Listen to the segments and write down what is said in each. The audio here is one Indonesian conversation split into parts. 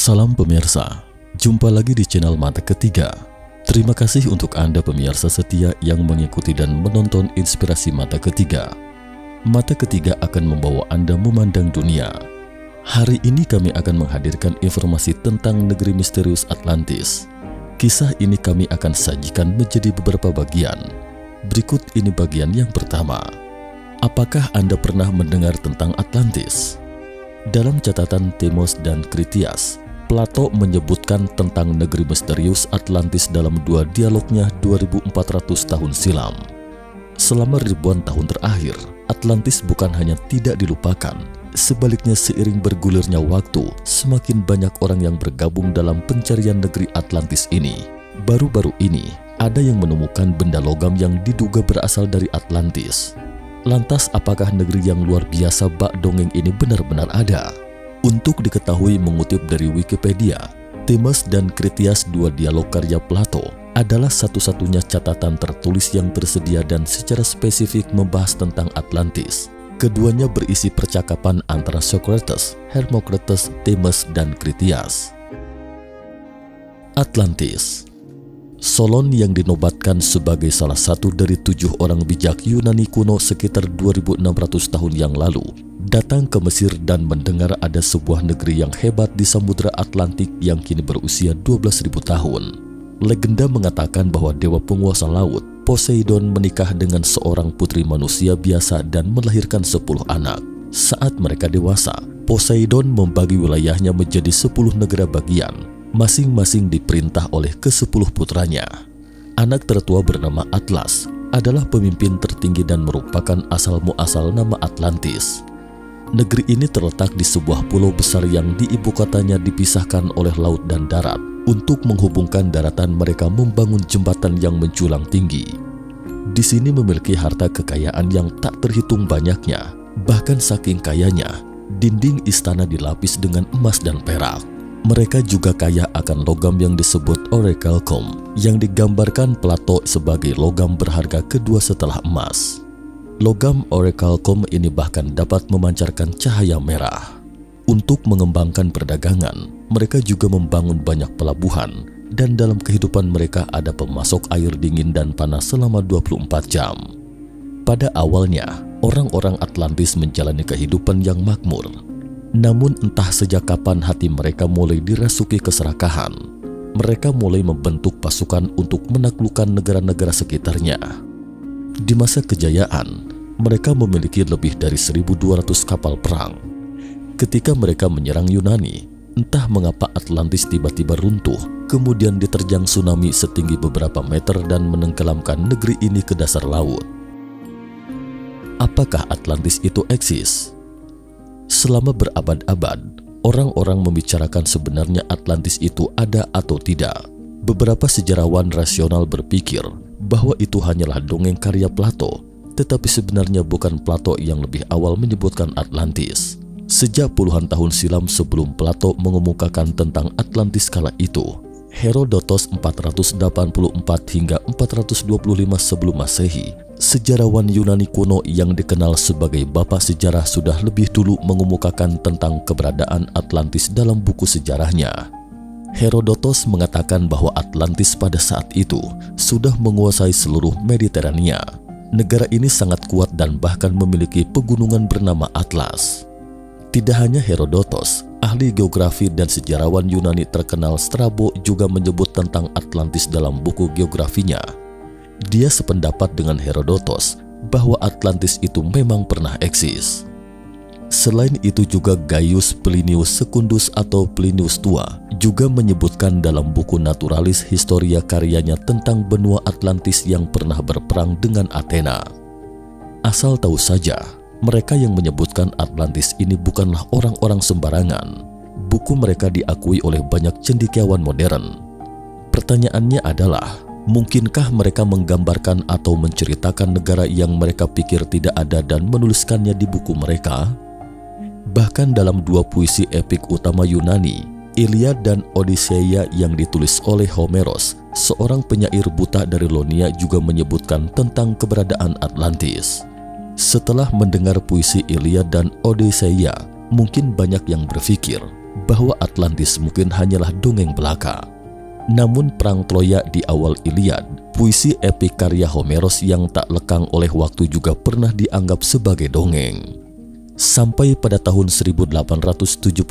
Salam pemirsa, jumpa lagi di channel Mata Ketiga. Terima kasih untuk Anda pemirsa setia yang mengikuti dan menonton inspirasi Mata Ketiga. Mata Ketiga akan membawa Anda memandang dunia. Hari ini kami akan menghadirkan informasi tentang negeri misterius Atlantis. Kisah ini kami akan sajikan menjadi beberapa bagian. Berikut ini bagian yang pertama. Apakah Anda pernah mendengar tentang Atlantis? Dalam catatan Timaeus dan Critias, Plato menyebutkan tentang negeri misterius Atlantis dalam dua dialognya 2400 tahun silam. Selama ribuan tahun terakhir, Atlantis bukan hanya tidak dilupakan, sebaliknya seiring bergulirnya waktu, semakin banyak orang yang bergabung dalam pencarian negeri Atlantis ini. Baru-baru ini, ada yang menemukan benda logam yang diduga berasal dari Atlantis. Lantas, apakah negeri yang luar biasa bak dongeng ini benar-benar ada? Untuk diketahui mengutip dari Wikipedia, Timaeus dan Critias, dua dialog karya Plato, adalah satu-satunya catatan tertulis yang tersedia dan secara spesifik membahas tentang Atlantis. Keduanya berisi percakapan antara Socrates, Hermocrates, Timaeus, dan Critias. Atlantis, Solon yang dinobatkan sebagai salah satu dari 7 orang bijak Yunani kuno sekitar 2600 tahun yang lalu, datang ke Mesir dan mendengar ada sebuah negeri yang hebat di Samudra Atlantik yang kini berusia 12.000 tahun. Legenda mengatakan bahwa dewa penguasa laut, Poseidon, menikah dengan seorang putri manusia biasa dan melahirkan 10 anak. Saat mereka dewasa, Poseidon membagi wilayahnya menjadi 10 negara bagian, masing-masing diperintah oleh ke-10 putranya. Anak tertua bernama Atlas adalah pemimpin tertinggi dan merupakan asal-muasal nama Atlantis. Negeri ini terletak di sebuah pulau besar yang di ibu kotanya dipisahkan oleh laut dan darat. Untuk menghubungkan daratan, mereka membangun jembatan yang menjulang tinggi. Di sini memiliki harta kekayaan yang tak terhitung banyaknya. Bahkan saking kayanya, dinding istana dilapis dengan emas dan perak. Mereka juga kaya akan logam yang disebut orichalcum, yang digambarkan Plato sebagai logam berharga kedua setelah emas. Logam orichalcum ini bahkan dapat memancarkan cahaya merah. Untuk mengembangkan perdagangan, mereka juga membangun banyak pelabuhan, dan dalam kehidupan mereka ada pemasok air dingin dan panas selama 24 jam. Pada awalnya, orang-orang Atlantis menjalani kehidupan yang makmur. Namun entah sejak kapan hati mereka mulai dirasuki keserakahan. Mereka mulai membentuk pasukan untuk menaklukkan negara-negara sekitarnya. Di masa kejayaan, mereka memiliki lebih dari 1.200 kapal perang. Ketika mereka menyerang Yunani, entah mengapa Atlantis tiba-tiba runtuh, kemudian diterjang tsunami setinggi beberapa meter dan menenggelamkan negeri ini ke dasar laut. Apakah Atlantis itu eksis? Selama berabad-abad, orang-orang membicarakan sebenarnya Atlantis itu ada atau tidak. Beberapa sejarawan rasional berpikir bahwa itu hanyalah dongeng karya Plato, tetapi sebenarnya bukan Plato yang lebih awal menyebutkan Atlantis. Sejak puluhan tahun silam sebelum Plato mengemukakan tentang Atlantis kala itu, Herodotos 484 hingga 425 sebelum Masehi, sejarawan Yunani kuno yang dikenal sebagai Bapak Sejarah, sudah lebih dulu mengemukakan tentang keberadaan Atlantis dalam buku sejarahnya. Herodotos mengatakan bahwa Atlantis pada saat itu sudah menguasai seluruh Mediterania. Negara ini sangat kuat dan bahkan memiliki pegunungan bernama Atlas. Tidak hanya Herodotos, ahli geografi dan sejarawan Yunani terkenal Strabo juga menyebut tentang Atlantis dalam buku geografinya. Dia sependapat dengan Herodotos bahwa Atlantis itu memang pernah eksis. Selain itu juga Gaius Plinius Secundus atau Plinius Tua juga menyebutkan dalam buku Naturalis Historia karyanya tentang benua Atlantis yang pernah berperang dengan Athena. Asal tahu saja, mereka yang menyebutkan Atlantis ini bukanlah orang-orang sembarangan. Buku mereka diakui oleh banyak cendekiawan modern. Pertanyaannya adalah, mungkinkah mereka menggambarkan atau menceritakan negara yang mereka pikir tidak ada dan menuliskannya di buku mereka? Bahkan dalam dua puisi epik utama Yunani, Iliad dan Odisseia yang ditulis oleh Homeros, seorang penyair buta dari Ionia, juga menyebutkan tentang keberadaan Atlantis. Setelah mendengar puisi Iliad dan Odisseia, mungkin banyak yang berpikir bahwa Atlantis mungkin hanyalah dongeng belaka. Namun perang Troya di awal Iliad, puisi epik karya Homeros yang tak lekang oleh waktu, juga pernah dianggap sebagai dongeng. Sampai pada tahun 1871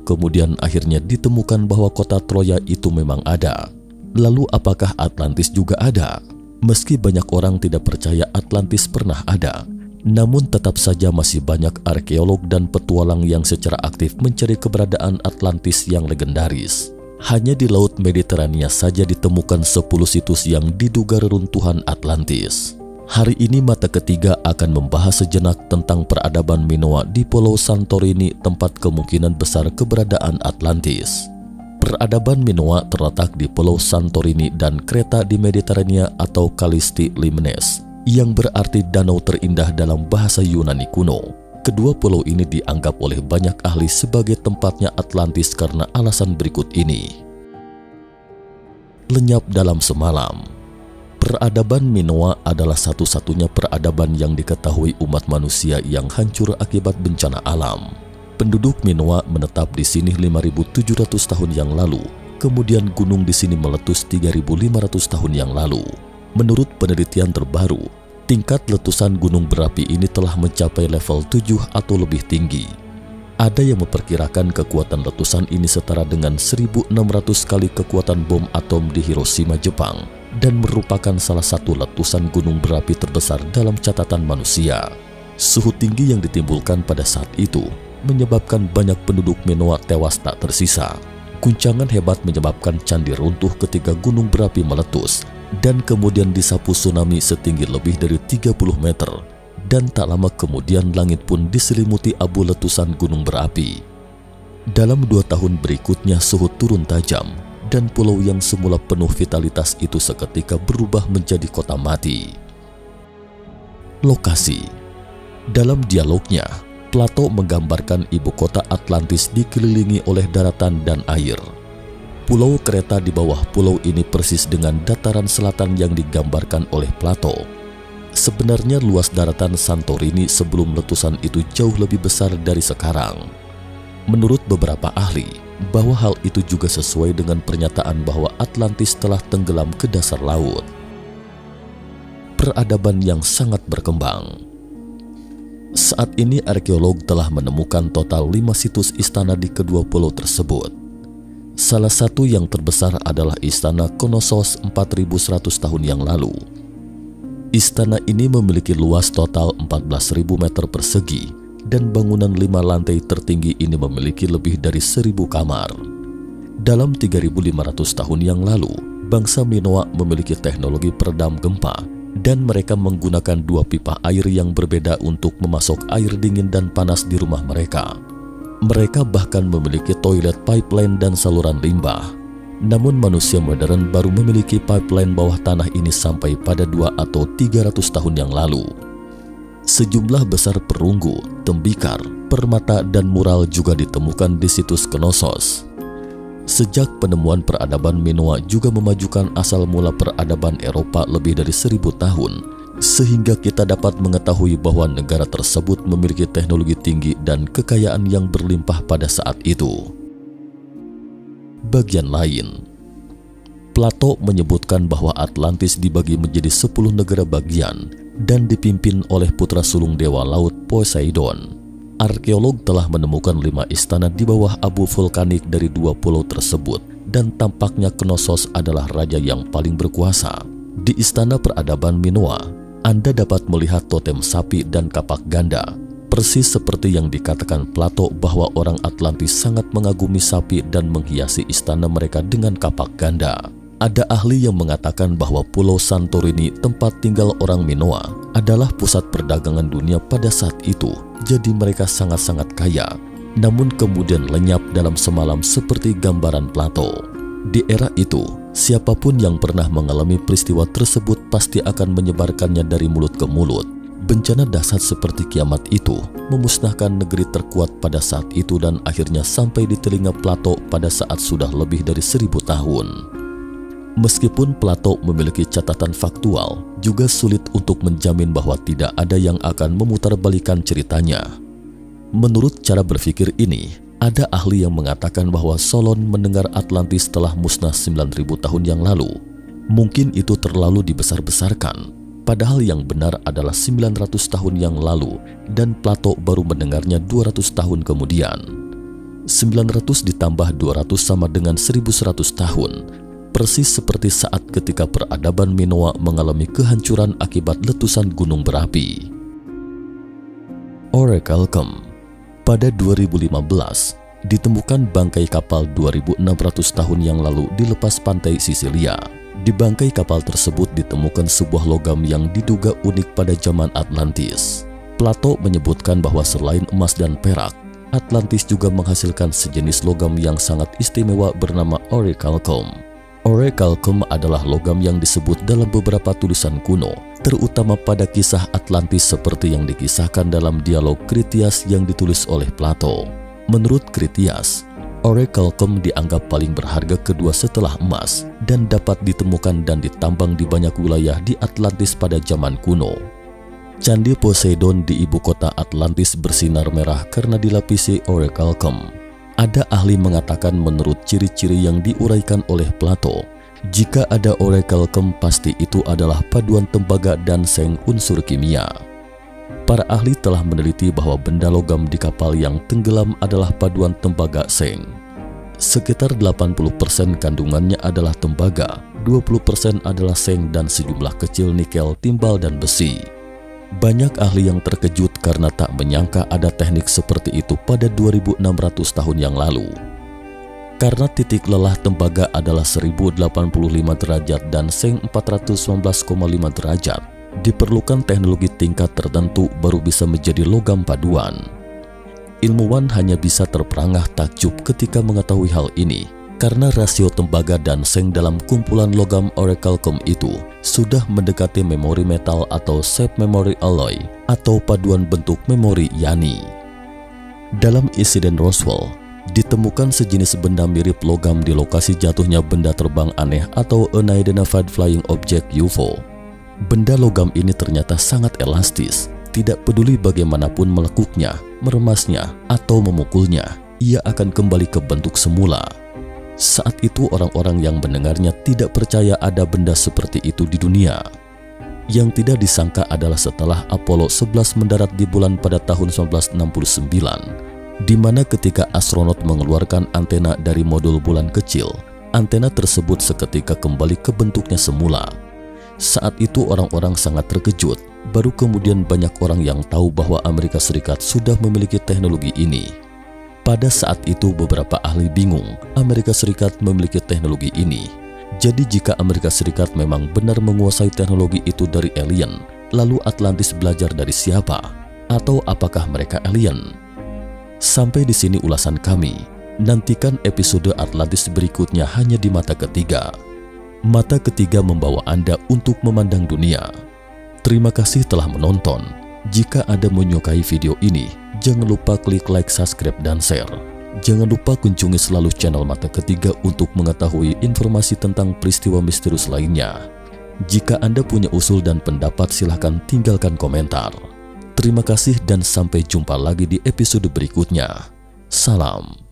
kemudian akhirnya ditemukan bahwa kota Troya itu memang ada. Lalu apakah Atlantis juga ada? Meski banyak orang tidak percaya Atlantis pernah ada, namun tetap saja masih banyak arkeolog dan petualang yang secara aktif mencari keberadaan Atlantis yang legendaris. Hanya di Laut Mediterania saja ditemukan 10 situs yang diduga reruntuhan Atlantis. Hari ini Mata Ketiga akan membahas sejenak tentang peradaban Minoa di Pulau Santorini, tempat kemungkinan besar keberadaan Atlantis. Peradaban Minoa terletak di Pulau Santorini dan Kreta di Mediterania atau Kalisti Limnes, yang berarti danau terindah dalam bahasa Yunani kuno. Kedua pulau ini dianggap oleh banyak ahli sebagai tempatnya Atlantis karena alasan berikut ini. Lenyap dalam semalam. Peradaban Minoa adalah satu-satunya peradaban yang diketahui umat manusia yang hancur akibat bencana alam. Penduduk Minoa menetap di sini 5.700 tahun yang lalu, kemudian gunung di sini meletus 3.500 tahun yang lalu. Menurut penelitian terbaru, tingkat letusan gunung berapi ini telah mencapai level 7 atau lebih tinggi. Ada yang memperkirakan kekuatan letusan ini setara dengan 1.600 kali kekuatan bom atom di Hiroshima, Jepang, dan merupakan salah satu letusan gunung berapi terbesar dalam catatan manusia. Suhu tinggi yang ditimbulkan pada saat itu menyebabkan banyak penduduk Minoa tewas tak tersisa. Guncangan hebat menyebabkan candi runtuh ketika gunung berapi meletus, dan kemudian disapu tsunami setinggi lebih dari 30 meter, dan tak lama kemudian langit pun diselimuti abu letusan gunung berapi. Dalam 2 tahun berikutnya suhu turun tajam, dan pulau yang semula penuh vitalitas itu seketika berubah menjadi kota mati. Lokasi. Dalam dialognya, Plato menggambarkan ibu kota Atlantis dikelilingi oleh daratan dan air. Pulau Kreta di bawah pulau ini persis dengan dataran selatan yang digambarkan oleh Plato. Sebenarnya luas daratan Santorini sebelum letusan itu jauh lebih besar dari sekarang. Menurut beberapa ahli, bahwa hal itu juga sesuai dengan pernyataan bahwa Atlantis telah tenggelam ke dasar laut. Peradaban yang sangat berkembang. Saat ini arkeolog telah menemukan total 5 situs istana di kedua pulau tersebut. Salah satu yang terbesar adalah Istana Knossos 4100 tahun yang lalu. Istana ini memiliki luas total 14.000 meter persegi, dan bangunan 5 lantai tertinggi ini memiliki lebih dari 1.000 kamar. Dalam 3.500 tahun yang lalu, bangsa Minoa memiliki teknologi peredam gempa, dan mereka menggunakan 2 pipa air yang berbeda untuk memasok air dingin dan panas di rumah mereka. Mereka bahkan memiliki toilet pipeline dan saluran limbah. Namun manusia modern baru memiliki pipeline bawah tanah ini sampai pada 2 atau 300 tahun yang lalu. Sejumlah besar perunggu, tembikar, permata, dan mural juga ditemukan di situs Knossos. Sejak penemuan peradaban Minoa juga memajukan asal mula peradaban Eropa lebih dari 1000 tahun, sehingga kita dapat mengetahui bahwa negara tersebut memiliki teknologi tinggi dan kekayaan yang berlimpah pada saat itu. Bagian lain, Plato menyebutkan bahwa Atlantis dibagi menjadi 10 negara bagian dan dipimpin oleh putra sulung dewa laut Poseidon. Arkeolog telah menemukan 5 istana di bawah abu vulkanik dari 2 pulau tersebut, dan tampaknya Knossos adalah raja yang paling berkuasa. Di istana peradaban Minoa, Anda dapat melihat totem sapi dan kapak ganda, persis seperti yang dikatakan Plato bahwa orang Atlantis sangat mengagumi sapi dan menghiasi istana mereka dengan kapak ganda. Ada ahli yang mengatakan bahwa Pulau Santorini, tempat tinggal orang Minoa, adalah pusat perdagangan dunia pada saat itu, jadi mereka sangat-sangat kaya, namun kemudian lenyap dalam semalam seperti gambaran Plato. Di era itu, siapapun yang pernah mengalami peristiwa tersebut pasti akan menyebarkannya dari mulut ke mulut. Bencana dahsyat seperti kiamat itu memusnahkan negeri terkuat pada saat itu dan akhirnya sampai di telinga Plato pada saat sudah lebih dari 1000 tahun. Meskipun Plato memiliki catatan faktual, juga sulit untuk menjamin bahwa tidak ada yang akan memutarbalikan ceritanya. Menurut cara berpikir ini, Ada ahli yang mengatakan bahwa Solon mendengar Atlantis telah musnah 9.000 tahun yang lalu. Mungkin itu terlalu dibesar-besarkan, padahal yang benar adalah 900 tahun yang lalu dan Plato baru mendengarnya 200 tahun kemudian. 900 ditambah 200 sama dengan 1100 tahun, persis seperti saat ketika peradaban Minoa mengalami kehancuran akibat letusan gunung berapi. Orichalcum. Pada 2015, ditemukan bangkai kapal 2.600 tahun yang lalu di lepas pantai Sisilia. Di bangkai kapal tersebut ditemukan sebuah logam yang diduga unik pada zaman Atlantis. Plato menyebutkan bahwa selain emas dan perak, Atlantis juga menghasilkan sejenis logam yang sangat istimewa bernama orichalcum. Orichalcum adalah logam yang disebut dalam beberapa tulisan kuno, terutama pada kisah Atlantis seperti yang dikisahkan dalam dialog Critias yang ditulis oleh Plato. Menurut Critias, orichalcum dianggap paling berharga kedua setelah emas dan dapat ditemukan dan ditambang di banyak wilayah di Atlantis pada zaman kuno. Candi Poseidon di ibu kota Atlantis bersinar merah karena dilapisi orichalcum. Ada ahli mengatakan menurut ciri-ciri yang diuraikan oleh Plato, jika ada orichalcum pasti itu adalah paduan tembaga dan seng unsur kimia. Para ahli telah meneliti bahwa benda logam di kapal yang tenggelam adalah paduan tembaga seng. Sekitar 80% kandungannya adalah tembaga, 20% adalah seng dan sejumlah kecil nikel, timbal, dan besi. Banyak ahli yang terkejut karena tak menyangka ada teknik seperti itu pada 2.600 tahun yang lalu. Karena titik lelah tembaga adalah 1085 derajat dan seng 419,5 derajat, diperlukan teknologi tingkat tertentu baru bisa menjadi logam paduan. Ilmuwan hanya bisa terperangah takjub ketika mengetahui hal ini, karena rasio tembaga dan seng dalam kumpulan logam orichalcum itu sudah mendekati memori metal atau shape memory alloy atau paduan bentuk memori Yani. Dalam insiden Roswell, ditemukan sejenis benda mirip logam di lokasi jatuhnya benda terbang aneh atau Unidentified Flying Object UFO. Benda logam ini ternyata sangat elastis, tidak peduli bagaimanapun melekuknya, meremasnya, atau memukulnya, ia akan kembali ke bentuk semula. Saat itu orang-orang yang mendengarnya tidak percaya ada benda seperti itu di dunia. Yang tidak disangka adalah setelah Apollo 11 mendarat di bulan pada tahun 1969, di mana ketika astronot mengeluarkan antena dari modul bulan kecil, antena tersebut seketika kembali ke bentuknya semula. Saat itu orang-orang sangat terkejut, baru kemudian banyak orang yang tahu bahwa Amerika Serikat sudah memiliki teknologi ini. Pada saat itu beberapa ahli bingung Amerika Serikat memiliki teknologi ini. Jadi jika Amerika Serikat memang benar menguasai teknologi itu dari alien, lalu Atlantis belajar dari siapa? Atau apakah mereka alien? Sampai di sini ulasan kami. Nantikan episode Atlantis berikutnya hanya di Mata Ketiga. Mata Ketiga membawa Anda untuk memandang dunia. Terima kasih telah menonton. Jika Anda menyukai video ini, jangan lupa klik like, subscribe, dan share. Jangan lupa kunjungi selalu channel Mata Ketiga untuk mengetahui informasi tentang peristiwa misterius lainnya. Jika Anda punya usul dan pendapat, silahkan tinggalkan komentar. Terima kasih dan sampai jumpa lagi di episode berikutnya. Salam.